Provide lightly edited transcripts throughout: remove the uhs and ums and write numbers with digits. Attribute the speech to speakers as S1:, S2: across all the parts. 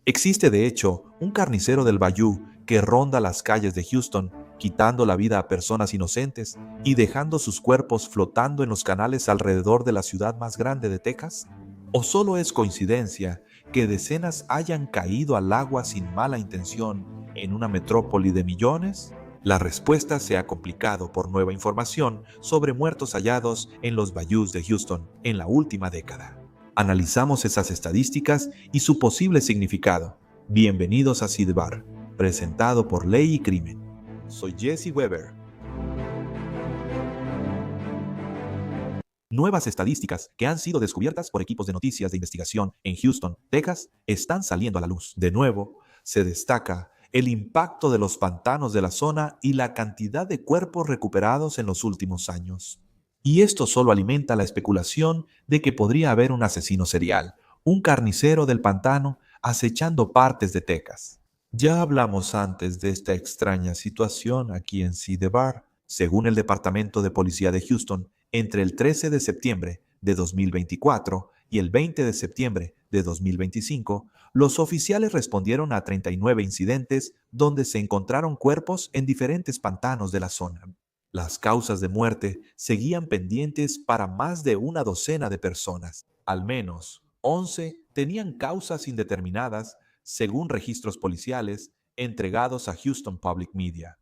S1: Existe, de hecho, un carnicero del Bayou que ronda las calles de Houston, quitando la vida a personas inocentes y dejando sus cuerpos flotando en los canales alrededor de la ciudad más grande de Texas. ¿O solo es coincidencia que decenas hayan caído al agua sin mala intención en una metrópoli de millones? La respuesta se ha complicado por nueva información sobre muertos hallados en los bayous de Houston en la última década. Analizamos esas estadísticas y su posible significado. Bienvenidos a Sidebar, presentado por Ley y Crimen. Soy Jesse Weber. Nuevas estadísticas que han sido descubiertas por equipos de noticias de investigación en Houston, Texas, están saliendo a la luz. De nuevo, se destaca el impacto de los pantanos de la zona y la cantidad de cuerpos recuperados en los últimos años. Y esto solo alimenta la especulación de que podría haber un asesino serial, un carnicero del pantano acechando partes de Texas. Ya hablamos antes de esta extraña situación aquí en Sidebar. Según el Departamento de Policía de Houston, entre el 13 de septiembre de 2024 y el 20 de septiembre de 2025, los oficiales respondieron a 39 incidentes donde se encontraron cuerpos en diferentes pantanos de la zona. Las causas de muerte seguían pendientes para más de una docena de personas. Al menos 11 tenían causas indeterminadas, según registros policiales entregados a Houston Public Media.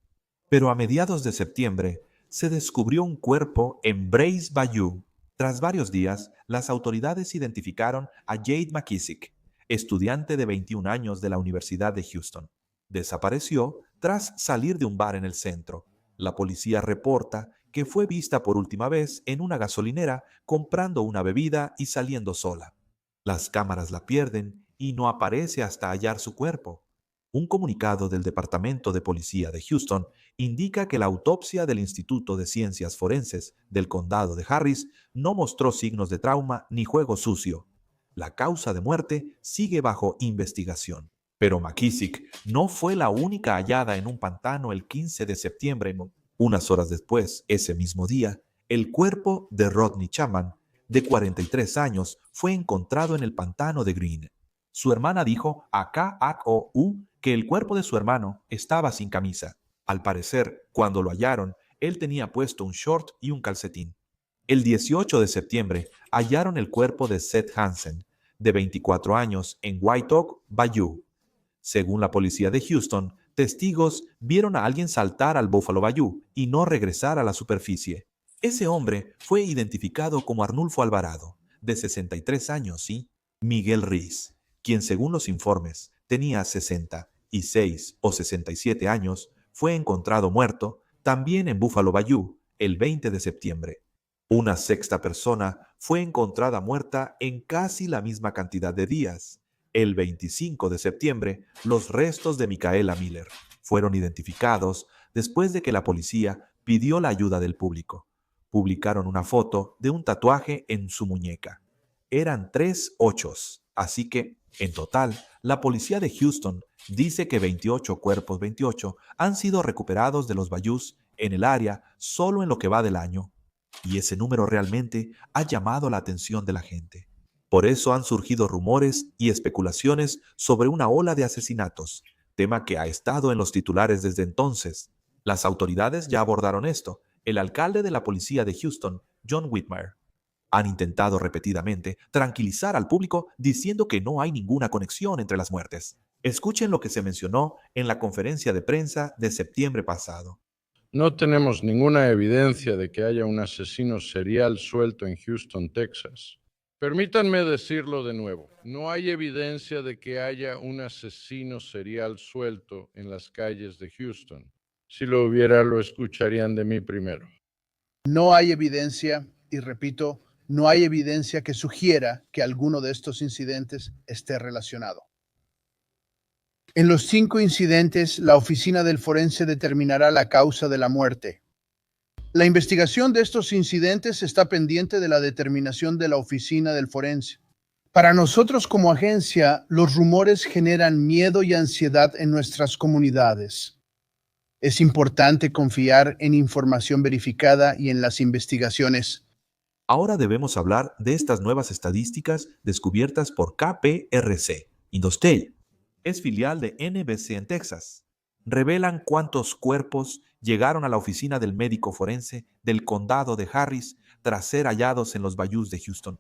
S1: Pero a mediados de septiembre se descubrió un cuerpo en Brace Bayou. Tras varios días, las autoridades identificaron a Jade McKissick, estudiante de 21 años de la Universidad de Houston. Desapareció tras salir de un bar en el centro. La policía reporta que fue vista por última vez en una gasolinera comprando una bebida y saliendo sola. Las cámaras la pierden y no aparece hasta hallar su cuerpo. Un comunicado del Departamento de Policía de Houston indica que la autopsia del Instituto de Ciencias Forenses del Condado de Harris no mostró signos de trauma ni juego sucio. La causa de muerte sigue bajo investigación. Pero McKissick no fue la única hallada en un pantano el 15 de septiembre. Unas horas después, ese mismo día, el cuerpo de Rodney Chapman, de 43 años, fue encontrado en el pantano de Green. Su hermana dijo a KHOU que el cuerpo de su hermano estaba sin camisa. Al parecer, cuando lo hallaron, él tenía puesto un short y un calcetín. El 18 de septiembre hallaron el cuerpo de Seth Hansen, de 24 años, en White Oak Bayou. Según la policía de Houston, testigos vieron a alguien saltar al Buffalo Bayou y no regresar a la superficie. Ese hombre fue identificado como Arnulfo Alvarado, de 63 años, y Miguel Riz, quien según los informes tenía 66 o 67 años, fue encontrado muerto también en Buffalo Bayou el 20 de septiembre. Una sexta persona fue encontrada muerta en casi la misma cantidad de días. El 25 de septiembre, los restos de Micaela Miller fueron identificados después de que la policía pidió la ayuda del público. Publicaron una foto de un tatuaje en su muñeca. Eran 3 ochos, así que, en total, la policía de Houston dice que 28 cuerpos 28 han sido recuperados de los bayous en el área solo en lo que va del año. Y ese número realmente ha llamado la atención de la gente. Por eso han surgido rumores y especulaciones sobre una ola de asesinatos, tema que ha estado en los titulares desde entonces. Las autoridades ya abordaron esto. El alcalde de la policía de Houston, John Whitmire, han intentado repetidamente tranquilizar al público diciendo que no hay ninguna conexión entre las muertes. Escuchen lo que se mencionó en la conferencia de prensa de septiembre pasado.
S2: No tenemos ninguna evidencia de que haya un asesino serial suelto en Houston, Texas. Permítanme decirlo de nuevo. No hay evidencia de que haya un asesino serial suelto en las calles de Houston. Si lo hubiera, lo escucharían de mí primero.
S3: No hay evidencia, y repito, no hay evidencia que sugiera que alguno de estos incidentes esté relacionado. En los 5 incidentes, la oficina del forense determinará la causa de la muerte. La investigación de estos incidentes está pendiente de la determinación de la oficina del forense. Para nosotros como agencia, los rumores generan miedo y ansiedad en nuestras comunidades. Es importante confiar en información verificada y en las investigaciones.
S1: Ahora debemos hablar de estas nuevas estadísticas descubiertas por KPRC, Indostel. es filial de NBC en Texas. Revelan cuántos cuerpos llegaron a la oficina del médico forense del condado de Harris tras ser hallados en los bayous de Houston.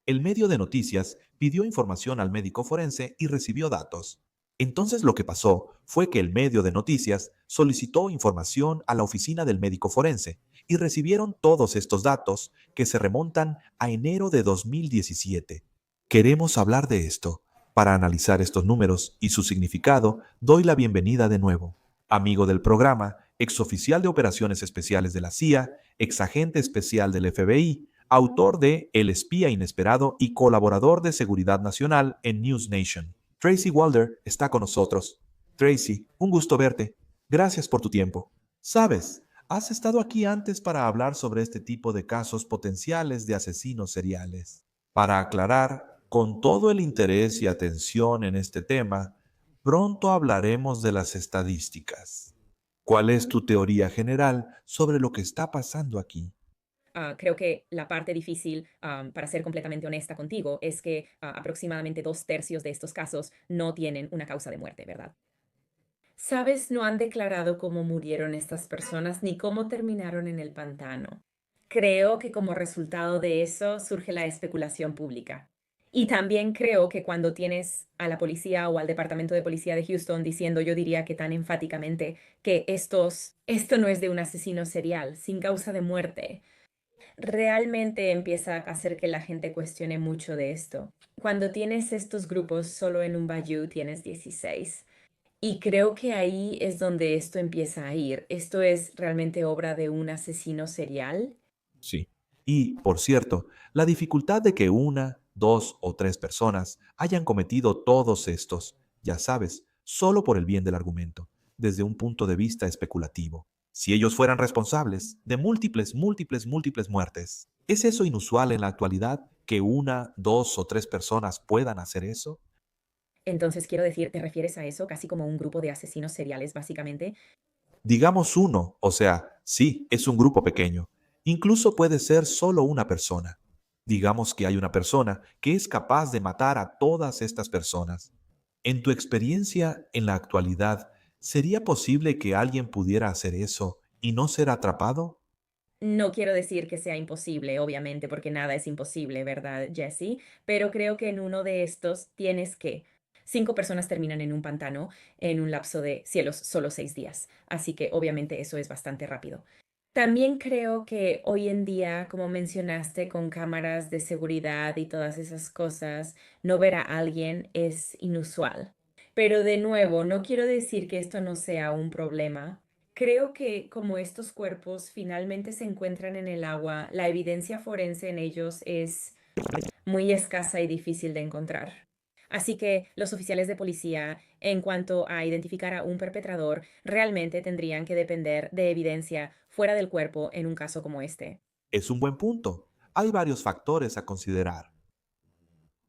S1: El medio de noticias pidió información al médico forense y recibió datos. Entonces lo que pasó fue que el medio de noticias solicitó información a la oficina del médico forense y recibieron todos estos datos que se remontan a enero de 2017. Queremos hablar de esto. Para analizar estos números y su significado, doy la bienvenida de nuevo. Amigo del programa, exoficial de operaciones especiales de la CIA, exagente especial del FBI, autor de El espía inesperado y colaborador de seguridad nacional en News Nation. Tracy Walder está con nosotros. Tracy, un gusto verte. Gracias por tu tiempo. Sabes, has estado aquí antes para hablar sobre este tipo de casos potenciales de asesinos seriales. Para aclarar, con todo el interés y atención en este tema, pronto hablaremos de las estadísticas. ¿Cuál es tu teoría general sobre lo que está pasando aquí?
S4: Creo que la parte difícil, para ser completamente honesta contigo, es que aproximadamente 2/3 de estos casos no tienen una causa de muerte, ¿verdad? Sabes, no han declarado cómo murieron estas personas ni cómo terminaron en el pantano. Creo que como resultado de eso surge la especulación pública. Y también creo que cuando tienes a la policía o al departamento de policía de Houston diciendo, yo diría que tan enfáticamente, que esto no es de un asesino serial, sin causa de muerte, realmente empieza a hacer que la gente cuestione mucho de esto. Cuando tienes estos grupos solo en un bayou tienes 16. Y creo que ahí es donde esto empieza a ir. ¿Esto es realmente obra de un asesino serial?
S1: Sí. Y, por cierto, la dificultad de que una, dos o tres personas hayan cometido todos estos, ya sabes, solo por el bien del argumento, desde un punto de vista especulativo. Si ellos fueran responsables de múltiples muertes, ¿es eso inusual en la actualidad que una, dos o tres personas puedan hacer eso?
S4: Entonces quiero decir, ¿te refieres a eso casi como un grupo de asesinos seriales, básicamente?
S1: Digamos uno, o sea, sí, es un grupo pequeño. Incluso puede ser solo una persona. Digamos que hay una persona que es capaz de matar a todas estas personas. En tu experiencia en la actualidad, ¿sería posible que alguien pudiera hacer eso y no ser atrapado?
S4: No quiero decir que sea imposible, obviamente, porque nada es imposible, ¿verdad, Jesse? Pero creo que en uno de estos tienes que 5 personas terminan en un pantano en un lapso de cielos solo 6 días. Así que obviamente eso es bastante rápido. También creo que hoy en día, como mencionaste, con cámaras de seguridad y todas esas cosas, no ver a alguien es inusual. Pero de nuevo, no quiero decir que esto no sea un problema. Creo que como estos cuerpos finalmente se encuentran en el agua, la evidencia forense en ellos es muy escasa y difícil de encontrar. Así que los oficiales de policía, en cuanto a identificar a un perpetrador, realmente tendrían que depender de evidencia fuera del cuerpo en un caso como este.
S1: Es un buen punto. Hay varios factores a considerar.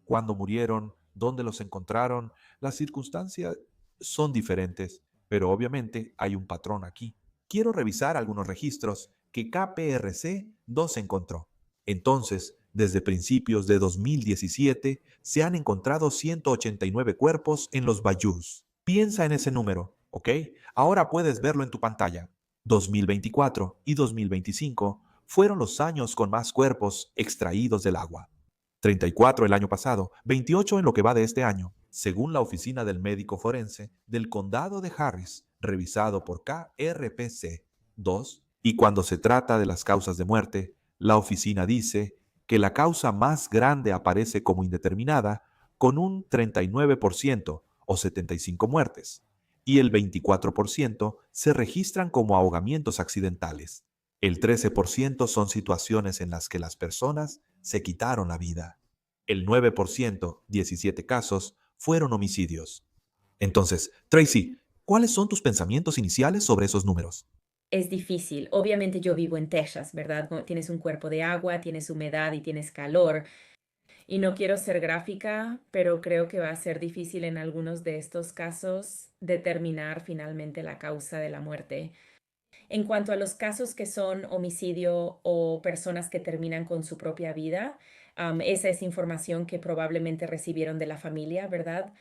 S1: Cuándo murieron, dónde los encontraron, las circunstancias son diferentes, pero obviamente hay un patrón aquí. Quiero revisar algunos registros que KPRC-2 encontró. Entonces, desde principios de 2017 se han encontrado 189 cuerpos en los bayous. Piensa en ese número, ¿ok? Ahora puedes verlo en tu pantalla. 2024 y 2025 fueron los años con más cuerpos extraídos del agua. 34 el año pasado, 28 en lo que va de este año, según la oficina del médico forense del condado de Harris, revisado por KRPC 2. Y cuando se trata de las causas de muerte, la oficina dice que la causa más grande aparece como indeterminada con un 39% o 75 muertes, y el 24% se registran como ahogamientos accidentales. El 13% son situaciones en las que las personas se quitaron la vida. El 9%, 17 casos, fueron homicidios. Entonces, Tracy, ¿cuáles son tus pensamientos iniciales sobre esos números?
S4: Es difícil. Obviamente yo vivo en Texas, ¿verdad? Tienes un cuerpo de agua, tienes humedad y tienes calor. Y no quiero ser gráfica, pero creo que va a ser difícil en algunos de estos casos determinar finalmente la causa de la muerte. En cuanto a los casos que son homicidio o personas que terminan con su propia vida, esa es información que probablemente recibieron de la familia, ¿verdad?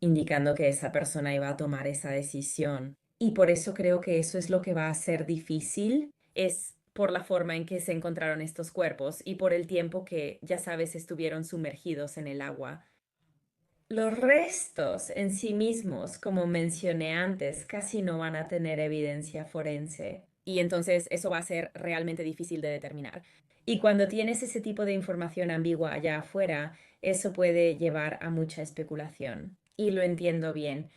S4: indicando que esa persona iba a tomar esa decisión. Y por eso creo que eso es lo que va a ser difícil, es por la forma en que se encontraron estos cuerpos y por el tiempo que, ya sabes, estuvieron sumergidos en el agua. Los restos en sí mismos, como mencioné antes, casi no van a tener evidencia forense. Y entonces eso va a ser realmente difícil de determinar. Y cuando tienes ese tipo de información ambigua allá afuera, eso puede llevar a mucha especulación. Y lo entiendo bien.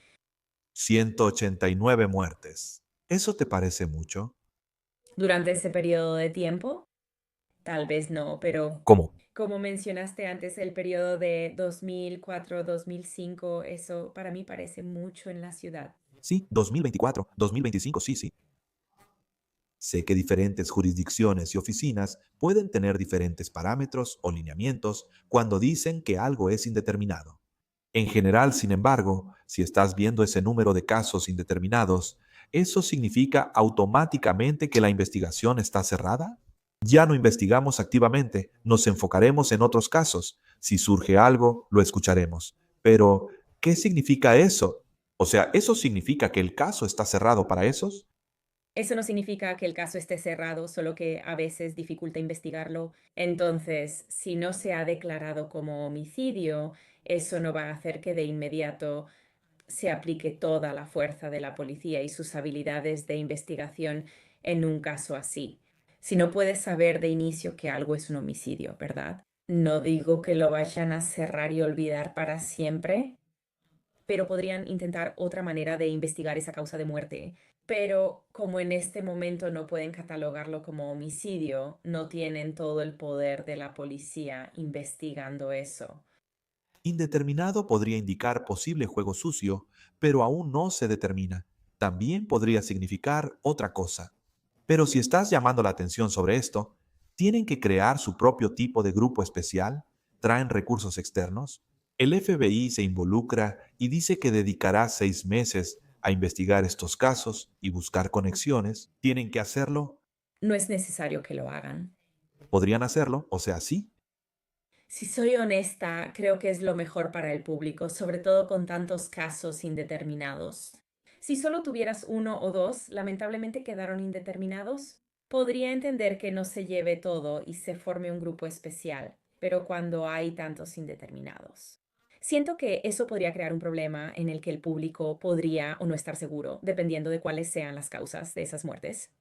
S1: 189 muertes. ¿Eso te parece mucho?
S4: Durante ese periodo de tiempo, tal vez no, pero
S1: ¿Cómo?
S4: como mencionaste antes, el periodo de 2004-2005, eso para mí parece mucho en la ciudad.
S1: Sí, 2024, 2025, sí, sí. Sé que diferentes jurisdicciones y oficinas pueden tener diferentes parámetros o lineamientos cuando dicen que algo es indeterminado. En general, sin embargo, si estás viendo ese número de casos indeterminados, ¿eso significa automáticamente que la investigación está cerrada? Ya no investigamos activamente, nos enfocaremos en otros casos. Si surge algo, lo escucharemos. Pero, ¿qué significa eso? O sea, ¿eso significa que el caso está cerrado para esos?
S4: Eso no significa que el caso esté cerrado, solo que a veces dificulta investigarlo. Entonces, si no se ha declarado como homicidio, eso no va a hacer que de inmediato se aplique toda la fuerza de la policía y sus habilidades de investigación en un caso así. Si no puedes saber de inicio que algo es un homicidio, ¿verdad? No digo que lo vayan a cerrar y olvidar para siempre, pero podrían intentar otra manera de investigar esa causa de muerte. Pero como en este momento no pueden catalogarlo como homicidio, no tienen todo el poder de la policía investigando eso.
S1: Indeterminado podría indicar posible juego sucio, pero aún no se determina. También podría significar otra cosa. Pero si estás llamando la atención sobre esto, ¿tienen que crear su propio tipo de grupo especial? ¿Traen recursos externos? El FBI se involucra y dice que dedicará 6 meses a investigar estos casos y buscar conexiones. ¿Tienen que hacerlo?
S4: No es necesario que lo hagan.
S1: ¿Podrían hacerlo? O sea, sí.
S4: Si soy honesta, creo que es lo mejor para el público, sobre todo con tantos casos indeterminados. Si solo tuvieras uno o dos, lamentablemente quedaron indeterminados, podría entender que no se lleve todo y se forme un grupo especial, pero cuando hay tantos indeterminados. Siento que eso podría crear un problema en el que el público podría o no estar seguro, dependiendo de cuáles sean las causas de esas muertes.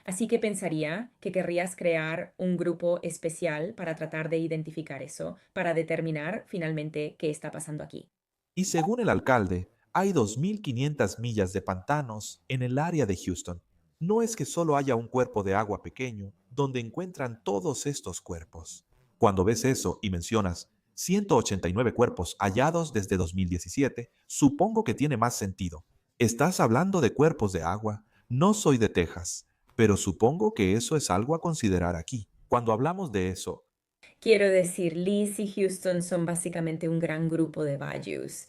S4: Así que pensaría que querrías crear un grupo especial para tratar de identificar eso, para determinar finalmente qué está pasando aquí.
S1: Y según el alcalde, hay 2.500 millas de pantanos en el área de Houston. No es que solo haya un cuerpo de agua pequeño donde encuentran todos estos cuerpos. Cuando ves eso y mencionas 189 cuerpos hallados desde 2017, supongo que tiene más sentido. Estás hablando de cuerpos de agua. No soy de Texas, pero supongo que eso es algo a considerar aquí. Cuando hablamos de eso,
S4: Quiero decir, Liz y Houston son básicamente un gran grupo de bayous.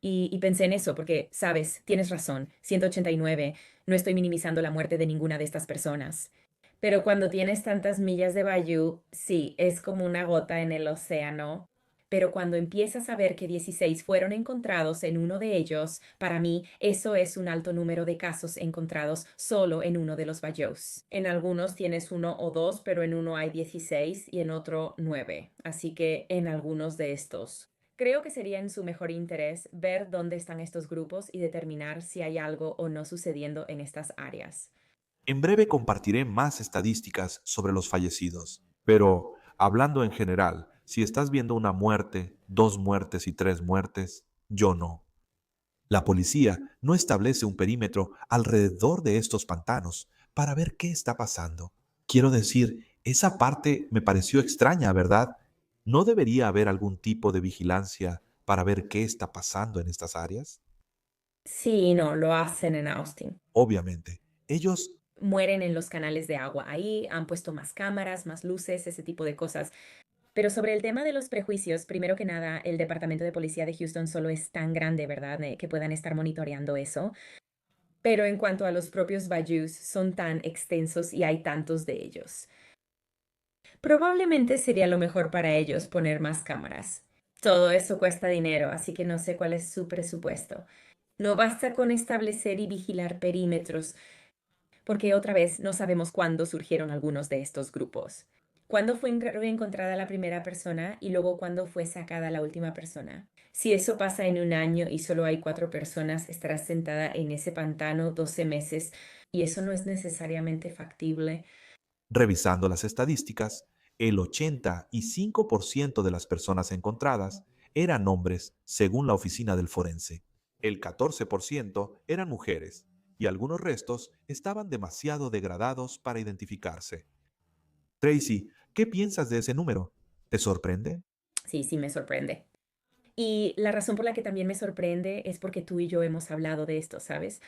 S4: Y pensé en eso porque, sabes, tienes razón, 189, no estoy minimizando la muerte de ninguna de estas personas. Pero cuando tienes tantas millas de bayou, sí, es como una gota en el océano. Pero cuando empiezas a ver que 16 fueron encontrados en uno de ellos, para mí eso es un alto número de casos encontrados solo en uno de los bayous. En algunos tienes uno o dos, pero en uno hay 16 y en otro 9. Así que en algunos de estos. Creo que sería en su mejor interés ver dónde están estos grupos y determinar si hay algo o no sucediendo en estas áreas.
S1: en breve compartiré más estadísticas sobre los fallecidos, pero hablando en general, si estás viendo una muerte, 2 muertes y 3 muertes, yo no. La policía no establece un perímetro alrededor de estos pantanos para ver qué está pasando. Quiero decir, esa parte me pareció extraña, ¿verdad? ¿No debería haber algún tipo de vigilancia para ver qué está pasando en estas áreas?
S4: Sí, no, lo hacen en Austin.
S1: Obviamente, ellos
S4: Mueren en los canales de agua. Ahí han puesto más cámaras, más luces, ese tipo de cosas. Pero sobre el tema de los prejuicios, primero que nada, el Departamento de Policía de Houston solo es tan grande, ¿verdad?, que puedan estar monitoreando eso. Pero en cuanto a los propios bayous, son tan extensos y hay tantos de ellos. Probablemente sería lo mejor para ellos poner más cámaras. Todo eso cuesta dinero, así que no sé cuál es su presupuesto. No basta con establecer y vigilar perímetros, porque otra vez no sabemos cuándo surgieron algunos de estos grupos. ¿Cuándo fue reencontrada la primera persona y luego cuándo fue sacada la última persona? Si eso pasa en un año y solo hay 4 personas, estarás sentada en ese pantano 12 meses y eso no es necesariamente factible.
S1: Revisando las estadísticas, el 85% de las personas encontradas eran hombres, según la oficina del forense. El 14% eran mujeres y algunos restos estaban demasiado degradados para identificarse. Tracy, ¿qué piensas de ese número? ¿Te sorprende?
S4: Sí, sí, me sorprende. Y la razón por la que también me sorprende es porque tú y yo hemos hablado de esto, ¿sabes?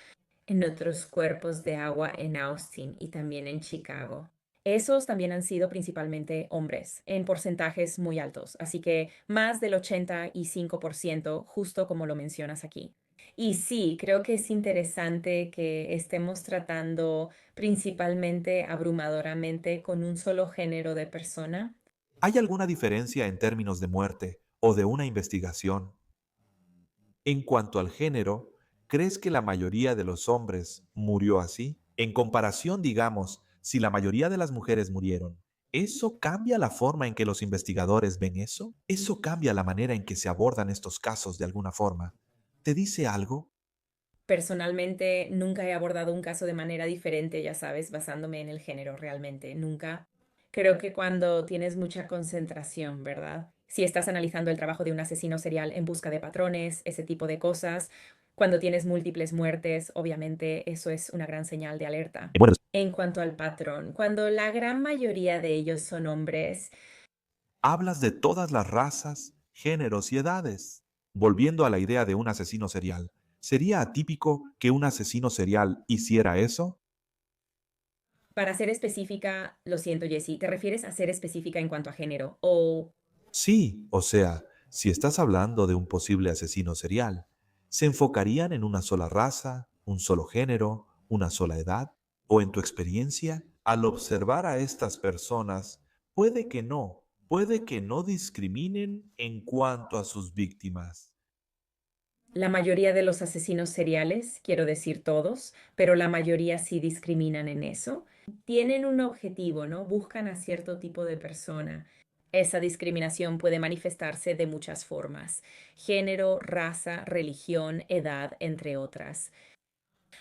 S4: En otros cuerpos de agua en Austin y también en Chicago. Esos también han sido principalmente hombres, en porcentajes muy altos, así que más del 85%, justo como lo mencionas aquí. Y sí, creo que es interesante que estemos tratando principalmente, abrumadoramente, con un solo género de persona.
S1: ¿Hay alguna diferencia en términos de muerte o de una investigación? En cuanto al género, ¿crees que la mayoría de los hombres murió así? En comparación, digamos, si la mayoría de las mujeres murieron, ¿eso cambia la forma en que los investigadores ven eso? ¿Eso cambia la manera en que se abordan estos casos de alguna forma? ¿Te dice algo?
S4: Personalmente, nunca he abordado un caso de manera diferente, ya sabes, basándome en el género realmente. Nunca. Creo que cuando tienes mucha concentración, ¿verdad? Si estás analizando el trabajo de un asesino serial en busca de patrones, ese tipo de cosas, cuando tienes múltiples muertes, obviamente eso es una gran señal de alerta.
S1: Bueno,
S4: En cuanto al patrón, cuando la gran mayoría de ellos son hombres,
S1: hablas de todas las razas, géneros y edades. Volviendo a la idea de un asesino serial, ¿sería atípico que un asesino serial hiciera eso?
S4: para ser específica, lo siento, Jessie, ¿te refieres a ser específica en cuanto a género? O
S1: Sí, o sea, si estás hablando de un posible asesino serial, ¿se enfocarían en una sola raza, un solo género, una sola edad? ¿O en tu experiencia, al observar a estas personas, puede que no discriminen en cuanto a sus víctimas?
S4: la mayoría de los asesinos seriales, quiero decir todos, pero la mayoría sí discriminan en eso. Tienen un objetivo, ¿no? Buscan a cierto tipo de persona. Esa discriminación puede manifestarse de muchas formas: género, raza, religión, edad, entre otras.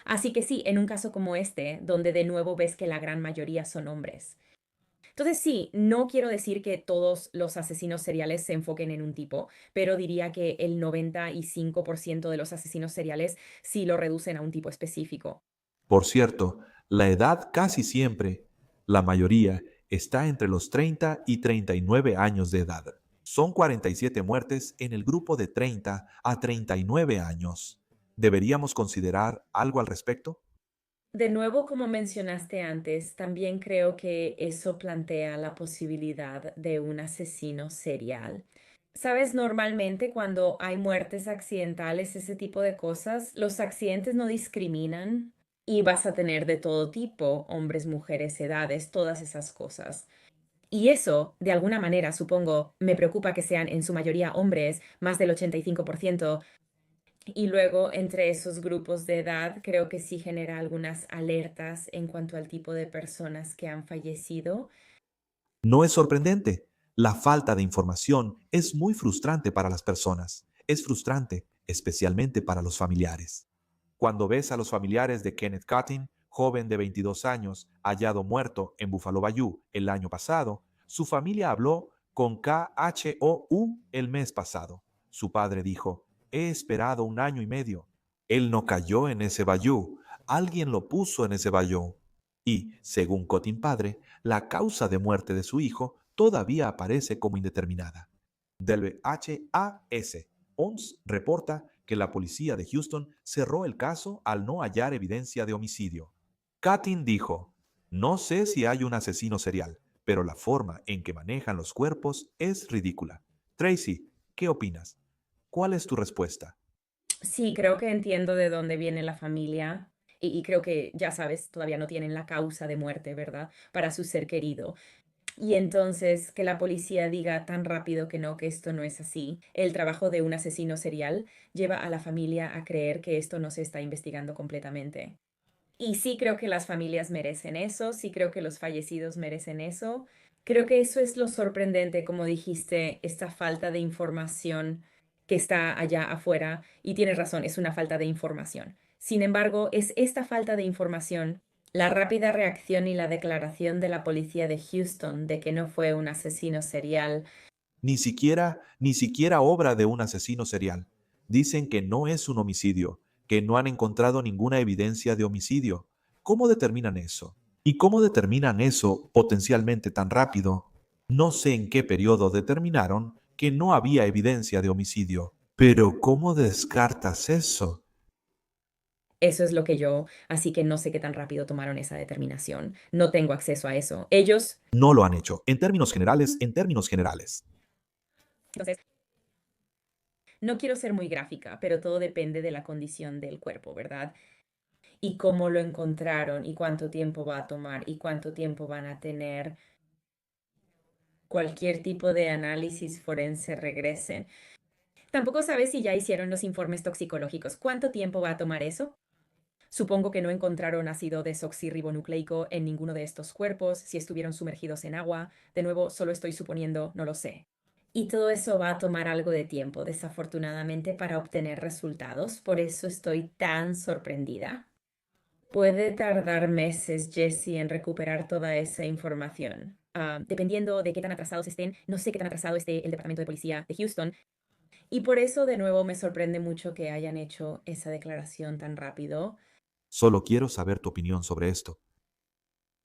S4: Así que sí, en un caso como este, donde de nuevo ves que la gran mayoría son hombres. Entonces sí, no quiero decir que todos los asesinos seriales se enfoquen en un tipo, pero diría que el 95% de los asesinos seriales sí lo reducen a un tipo específico.
S1: Por cierto, la edad casi siempre, la mayoría, está entre los 30 y 39 años de edad. Son 47 muertes en el grupo de 30 a 39 años. ¿Deberíamos considerar algo al respecto?
S4: De nuevo, como mencionaste antes, también creo que eso plantea la posibilidad de un asesino serial. Sabes, normalmente cuando hay muertes accidentales, ese tipo de cosas, los accidentes no discriminan y vas a tener de todo tipo, hombres, mujeres, edades, todas esas cosas. Y eso, de alguna manera, supongo, me preocupa que sean en su mayoría hombres, más del 85%. Y luego, entre esos grupos de edad, creo que sí genera algunas alertas en cuanto al tipo de personas que han fallecido.
S1: No es sorprendente. La falta de información es muy frustrante para las personas. Es frustrante, especialmente para los familiares. Cuando ves a los familiares de Kenneth Cutting, joven de 22 años, hallado muerto en Buffalo Bayou el año pasado, su familia habló con KHOU el mes pasado. Su padre dijo: he esperado un año y medio. Él no cayó en ese bayou. Alguien lo puso en ese bayou. Y, según Cutting padre, la causa de muerte de su hijo todavía aparece como indeterminada. WHAS ONS reporta que la policía de Houston cerró el caso al no hallar evidencia de homicidio. Katin dijo: no sé si hay un asesino serial, pero la forma en que manejan los cuerpos es ridícula. Tracy, ¿qué opinas? ¿Cuál es tu respuesta?
S4: Sí, creo que entiendo de dónde viene la familia y creo que, ya sabes, todavía no tienen la causa de muerte, ¿verdad? Para su ser querido. Y entonces que la policía diga tan rápido que no, que esto no es así. El trabajo de un asesino serial lleva a la familia a creer que esto no se está investigando completamente. Y sí creo que las familias merecen eso, sí creo que los fallecidos merecen eso. Creo que eso es lo sorprendente, como dijiste, esta falta de información que está allá afuera. Y tienes razón, es una falta de información. Sin embargo, es esta falta de información, la rápida reacción y la declaración de la policía de Houston de que no fue un asesino serial.
S1: Ni siquiera obra de un asesino serial. Dicen que no es un homicidio, que no han encontrado ninguna evidencia de homicidio. ¿Cómo determinan eso? ¿Y cómo determinan eso potencialmente tan rápido? No sé en qué periodo determinaron que no había evidencia de homicidio. Pero ¿cómo descartas eso?
S4: Eso es lo que así que no sé qué tan rápido tomaron esa determinación. No tengo acceso a eso. Ellos,
S1: No lo han hecho. En términos generales.
S4: entonces, no quiero ser muy gráfica, pero todo depende de la condición del cuerpo, ¿verdad? Y cómo lo encontraron y cuánto tiempo va a tomar y cuánto tiempo van a tener cualquier tipo de análisis forense regresen. Tampoco sabes si ya hicieron los informes toxicológicos. ¿Cuánto tiempo va a tomar eso? Supongo que no encontraron ácido desoxirribonucleico en ninguno de estos cuerpos, si estuvieron sumergidos en agua. De nuevo, solo estoy suponiendo, no lo sé. Y todo eso va a tomar algo de tiempo, desafortunadamente, para obtener resultados. Por eso estoy tan sorprendida. Puede tardar meses, Jesse, en recuperar toda esa información. Dependiendo de qué tan atrasados estén, no sé qué tan atrasado esté el Departamento de Policía de Houston. Y por eso, de nuevo, me sorprende mucho que hayan hecho esa declaración tan rápido.
S1: Solo quiero saber tu opinión sobre esto.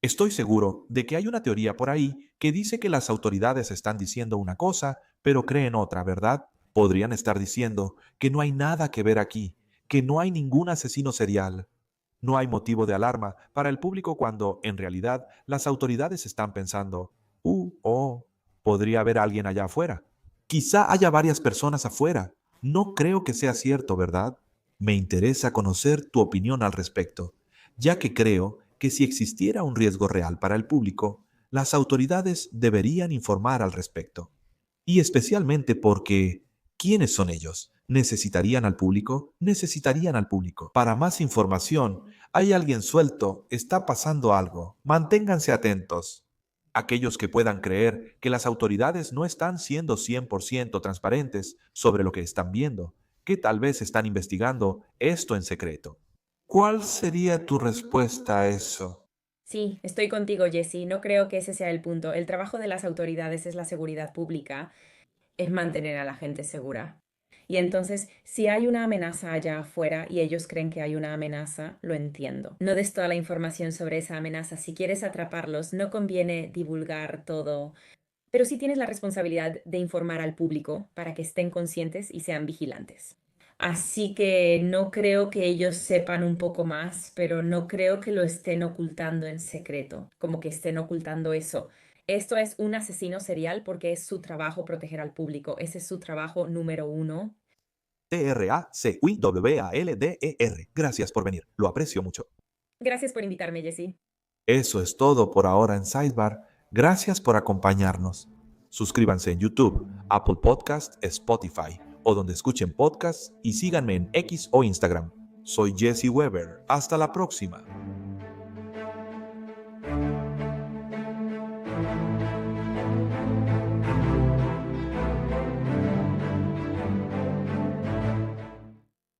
S1: Estoy seguro de que hay una teoría por ahí que dice que las autoridades están diciendo una cosa, pero creen otra, ¿verdad? Podrían estar diciendo que no hay nada que ver aquí, que no hay ningún asesino serial. No hay motivo de alarma para el público cuando, en realidad, las autoridades están pensando, podría haber alguien allá afuera. Quizá haya varias personas afuera. No creo que sea cierto, ¿verdad? Me interesa conocer tu opinión al respecto, ya que creo que si existiera un riesgo real para el público, las autoridades deberían informar al respecto. Y especialmente porque, ¿quiénes son ellos? ¿Necesitarían al público? Necesitarían al público. Para más información, hay alguien suelto, está pasando algo. Manténganse atentos. Aquellos que puedan creer que las autoridades no están siendo 100% transparentes sobre lo que están viendo, que tal vez están investigando esto en secreto. ¿Cuál sería tu respuesta a eso?
S4: Sí, estoy contigo, Jesse. No creo que ese sea el punto. El trabajo de las autoridades es la seguridad pública, es mantener a la gente segura. Y entonces, si hay una amenaza allá afuera y ellos creen que hay una amenaza, lo entiendo. No des toda la información sobre esa amenaza. Si quieres atraparlos, no conviene divulgar todo. Pero sí tienes la responsabilidad de informar al público para que estén conscientes y sean vigilantes. Así que no creo que ellos sepan un poco más, pero no creo que lo estén ocultando en secreto, como que estén ocultando eso. Esto es un asesino serial porque es su trabajo proteger al público. Ese es su trabajo número uno.
S1: TRACUIWALDER. Gracias por venir. Lo aprecio mucho.
S4: Gracias por invitarme, Jessie.
S1: Eso es todo por ahora en Sidebar. Gracias por acompañarnos. Suscríbanse en YouTube, Apple Podcast, Spotify o donde escuchen podcasts y síganme en X o Instagram. Soy Jesse Weber. Hasta la próxima.